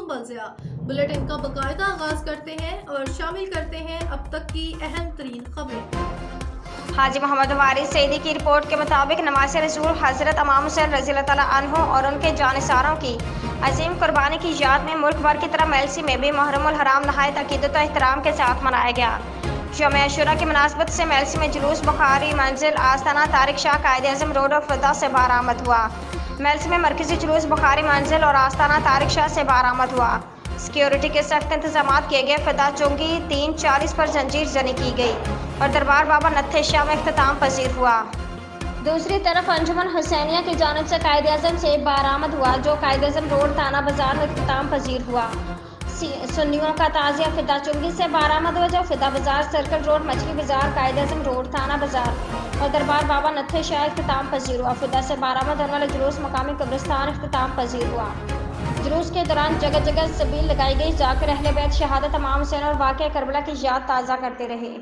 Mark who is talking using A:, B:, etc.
A: मासूम बज़िया। बुलेटिन का बाकायदा आगाज करते हैं और शामिल करते हैं अब तक की अहम तरीन खबरें।
B: हाजी मोहम्मद वारिस सईदी की रिपोर्ट के मुताबिक नवासे रसूल हज़रत इमाम हुसैन रज़ियल्लाहु तआला अन्हु और उनके जानिसारों की अजीम कुर्बानी की याद में मुल्क भर की तरह मेलसी में भी मुहर्रमुल हराम नहायत अकीदत व एहतराम के साथ मनाया गया। यौम आशूरा की मुनासबत से मेलसी में जुलूस बुखारी मंजिल आस्ताना तारिक शाह कायदे आज़म रोड और फिदा से बरामद हुआ। मेलसी में मरकजी जुलूस बुखारी मंजिल और आस्ताना तारिक शाह से बरामद हुआ। सिक्योरिटी के सख्त इंतजाम किए गए। फिदा चुंगी 3:40 पर जंजीर जनी की गई और दरबार बाबा नत्थे शाह में इख्तिताम पजीर हुआ। दूसरी तरफ अंजुमन हुसैनिया की जानिब से कायदे आज़म से बरामद हुआ, जो कायदे आज़म रोड थाना बाजार में इख्तिताम पजीर हुआ। सुन्नियों का ताज़िया फिदा चुंगी से बरामद हुआ, जो फिदा बाजार सर्कल रोड मछली बाजार कायदे आज़म रोड थाना बाजार और दरबार बाबा नत्थे शाह इख्तिताम पजीर हुआ। फिदा से बरामद होने वाला जुलूस मकामी कब्रिस्तान इख्तिताम पजीर हुआ। जुलूस के दौरान जगह जगह सबील लगाई गई, जाकर अहले बैत शहादत इमाम हुसैन और वाक़या करबला की याद ताज़ा करते रहे।